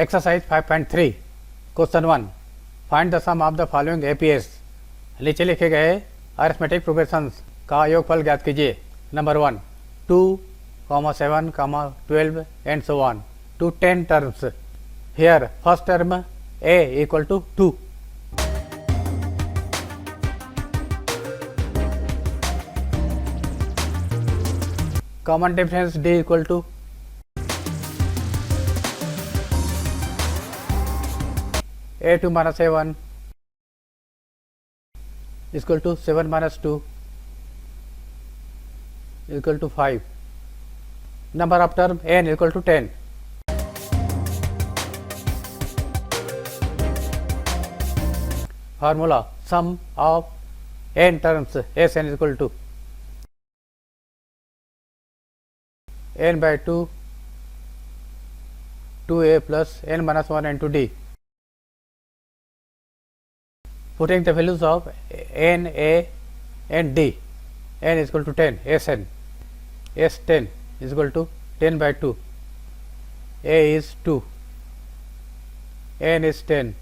Exercise 5.3 question 1 find the sum of the following APs. नीचे लिखे गए अरिथमेटिक प्रोग्रेशंस का योगफल ज्ञात कीजिए। Number 1 2, 7, 12 and so on to 10 terms. Here first term a equal to 2, common difference d equal to a2 minus a1 is equal to 7 minus 2 is equal to 5. Number of term n is equal to 10. Formula sum of n terms Sn is equal to n by 2 2a plus n minus 1 into d. Putting the values of n, a and d. N is equal to 10, Sn. S10 is equal to 10 by 2. A is 2. N is 10.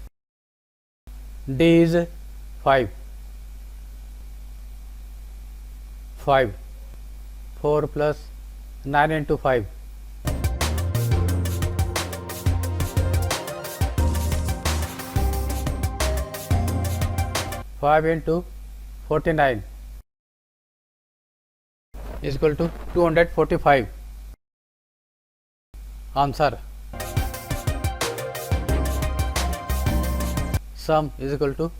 D is 5. 5. 4 plus 9 into 5. 5 into 49 is equal to 245. Answer. Sum is equal to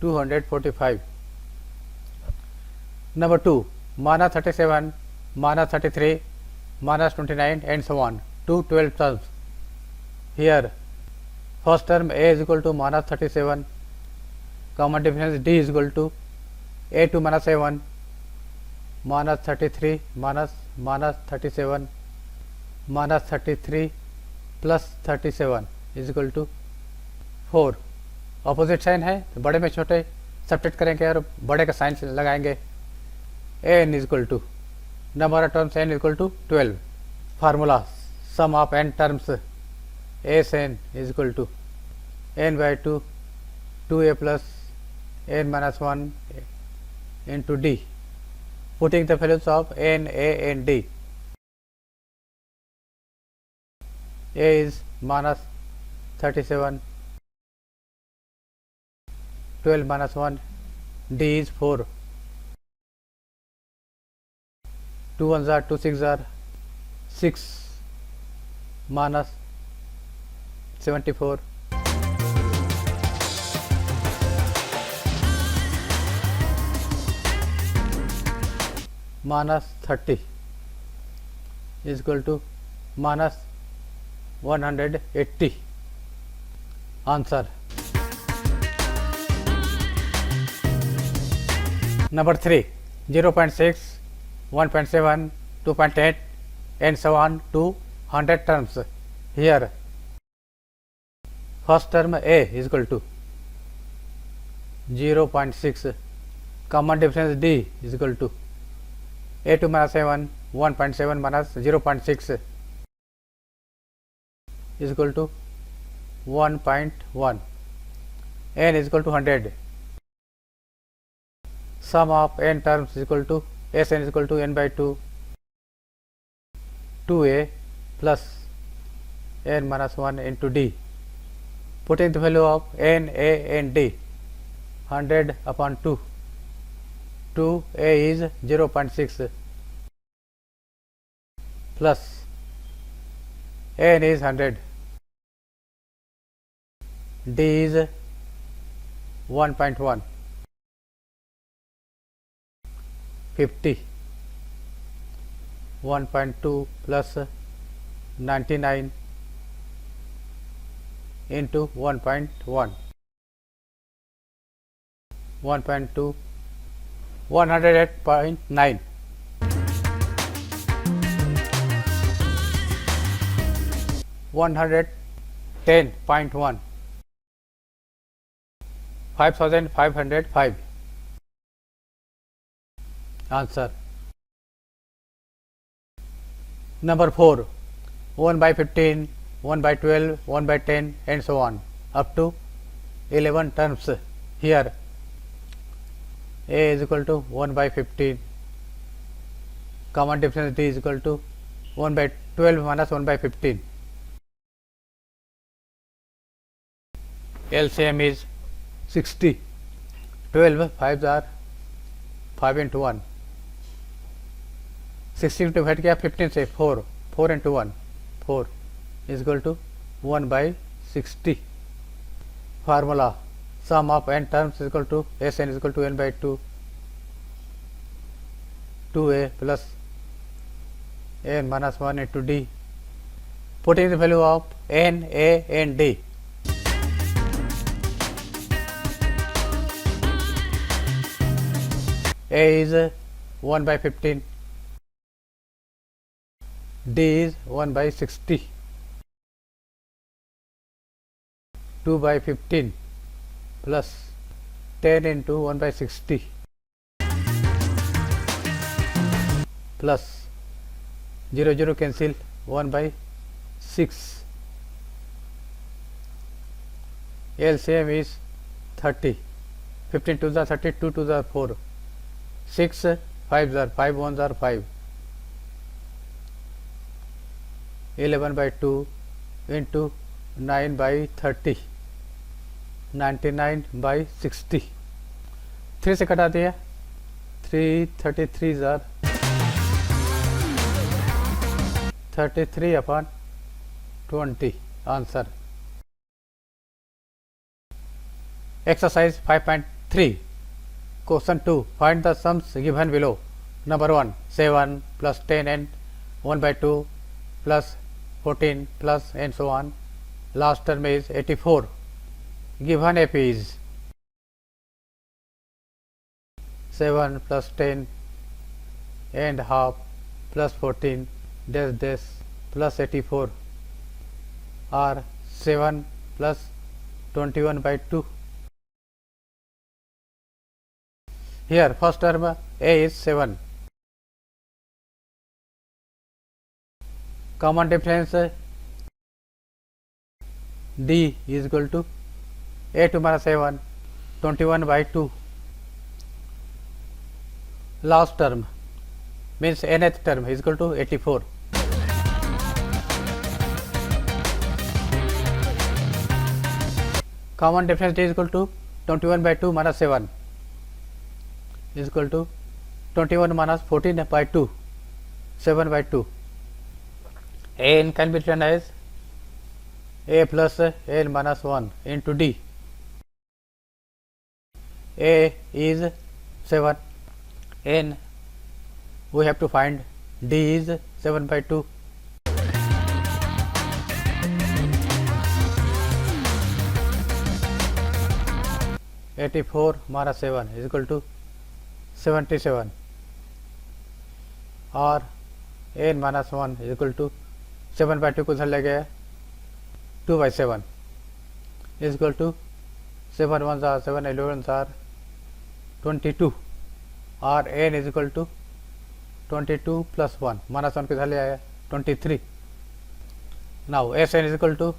245. Number 2 minus 37, minus 33, minus 29 and so on to 12 terms. Here first term a is equal to minus 37, common difference d is equal to a2 minus a1 minus 33 minus 37 minus 33 plus 37 is equal to 4. Opposite sign है तो बड़े में छोटे subtract करेंगे और बड़े का sign लगाएंगे। n is equal to number of terms n is equal to 12. Formula sum of n terms Sn is equal to n by 2 2a plus n minus 1 into d. Putting the values of n, a and d. A is minus 37, 12 minus 1, d is 4. 2 ones are 2 6 are 6 minus 74. minus 30 is equal to minus 180. Answer. Number 3 0.6, 1.7, 2.8 and so on to 100 terms. Here first term a is equal to 0.6, common difference d is equal to a2 minus a1 1.7 minus 0.6 is equal to 1.1. n is equal to 100. Sum of n terms is equal to Sn is equal to n by 2 2a plus n minus 1 into d. Putting the value of n, a and d. 100 upon 2. 2a is 0.6 plus n is 100, d is 1.1. 50. 1.2 plus 99 into 1.1. 1.2 108.9. 110.1. 5505. Answer. Number 4 1 by 15, 1 by 12, 1 by 10 and so on up to 11 terms. Here A is equal to 1 by 15, common difference D is equal to 1 by 12 minus 1 by 15. LCM is 60. 12 5s are 5 into 1. 60 divide किया 15 से 4, 4 into 1, 4 is equal to 1 by 60. Formula sum of n terms is equal to Sn is equal to n by 2, 2a plus n minus 1 into d. Putting the value of n, a and d. A is 1 by 15, D is 1 by 60, 2 by 15 plus 10 into 1 by 60 plus 0 0 cancel 1 by 6. LCM is 30. 15 2s are 30, 2 2s are 4, 6 5s are 5, 1s are 5. 11 by 2 into 9 by 30, 99 by 60. 3 से कटा दिया, 3 33s are 33 upon 20. Answer. Exercise 5.3. Question 2. Find the sums given below. Number 1, 7 plus 10 and 1 by 2 plus 14 plus and so on. Last term is 84. Given AP is 7 plus 10 and half plus 14 dash dash plus 84 or 7 plus 21 by 2. Here first term A is 7. Common difference D is equal to A2 minus 7, 21 by 2. Last term means nth term is equal to 84. Common difference D is equal to 21 by 2 minus 7 is equal to 21 minus 14 by 2, 7 by 2. N can be written as A plus N minus 1 into D. A is 7, N we have to find, D is 7 by 2. (84 minus 7 is equal to 77 और n minus 1 is equal to 7 by 2 को उधर ले गया 2 by 7 is equal to 7 1s are 7, 11s are 22 और n is equal to 22 plus 1 minus 1 को इधर ले आया 23. Now Sn is equal to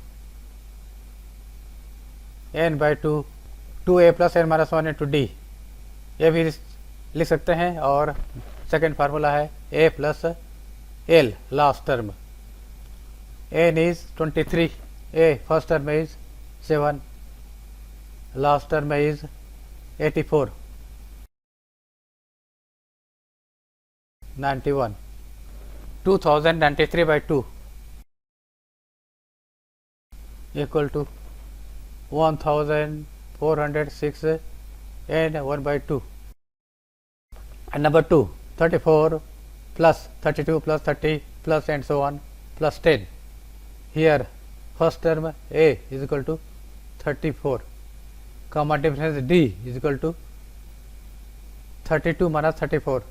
n by 2, 2a plus n minus 1 into d. ये भी लिख सकते हैं और सेकेंड फार्मूला है a plus l last term. n is 23, a first term is 7, last term is 84, 91. 2093 by 2 equal to 1406 and 1 by 2. And number 2, 34 plus 32 plus 30 plus and so on plus 10. Here first term A is equal to 34. Common difference D is equal to 32 minus 34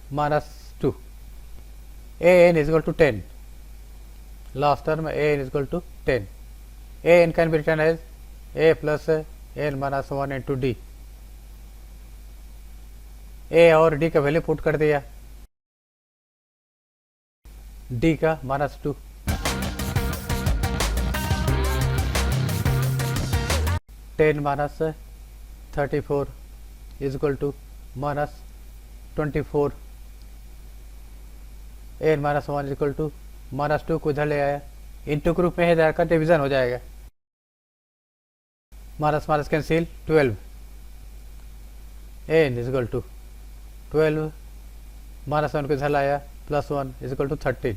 minus 2. An is equal to 10. Last term An is equal to 10. An can be written as A plus n minus 1 into D. ए और D का value put कर दिया, D का -2, 10 minus 34 is equal to minus 24. n minus 1 is equal to minus 2 को इधर ले आया, into group में है, इधर का डिवीजन हो जाएगा, minus minus cancel, 12 n is equal to 12 minus 1 को इधर लाया, plus 1 is equal to 13,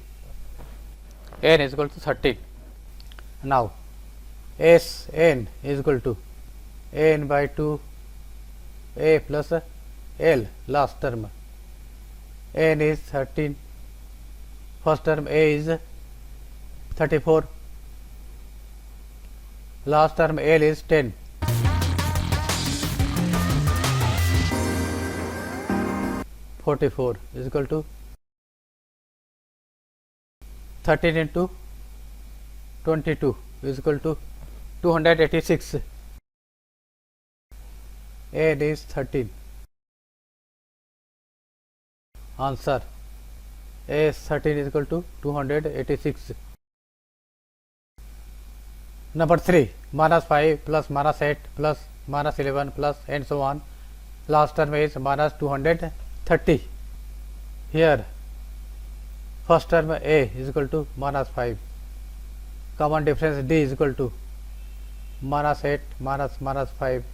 n is equal to 13. Now S n is equal to n by 2 a plus l, last term n is 13, first term a is 34, last term L is 10. (44) is equal to 13 into 22 is equal to 286. N is 13. Answer A is 13 is equal to 286. Number 3, minus 5 plus minus 8 plus minus 11 plus and so on. Last term is minus 230. Here first term A is equal to minus 5. Common difference D is equal to minus 8 minus minus 5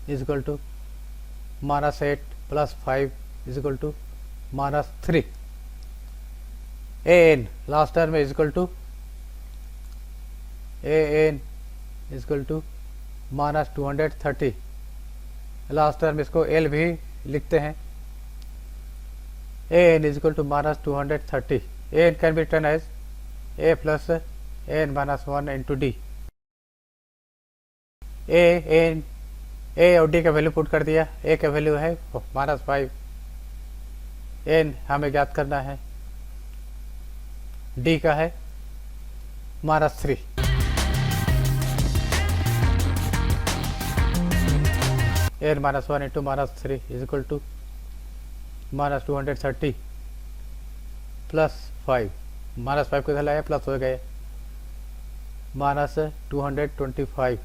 is equal to minus 8 plus 5 is equal to minus 3. A n last term is equal to an is equal to minus 230. Last term इसको L भी लिखते हैं, an is equal to minus 230. an can be written as a plus n minus 1 into d. a और d का value put कर दिया, a का value है माइनस 5, n हमें ज्ञात करना है, d का है minus 3. n minus 1 into minus 3 is equal to minus 230 plus 5. Minus 5 को इधर लाया, प्लस हो गए, माइनस 225.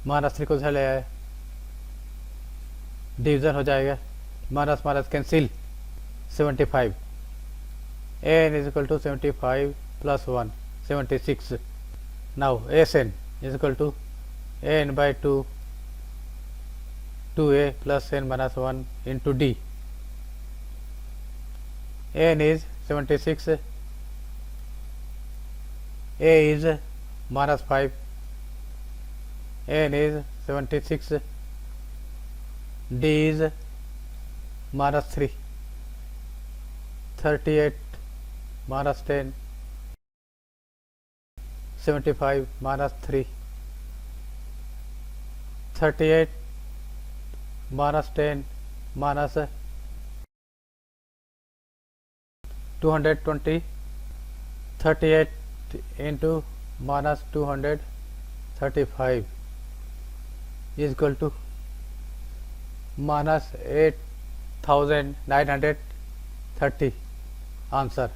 माइनस 3 को इधर ले आया, डिवीजन हो जाएगा, minus minus cancel, 75. n is equal to 75 plus 1, 76. Now Sn is equal to n by 2 2a plus n minus 1 into d. n is 76, a is minus 5, n is 76, d is minus 3, 38 minus 10, 75 minus 3, 38 minus 10 minus 220, 38 into minus 235 is equal to minus 8930. Answer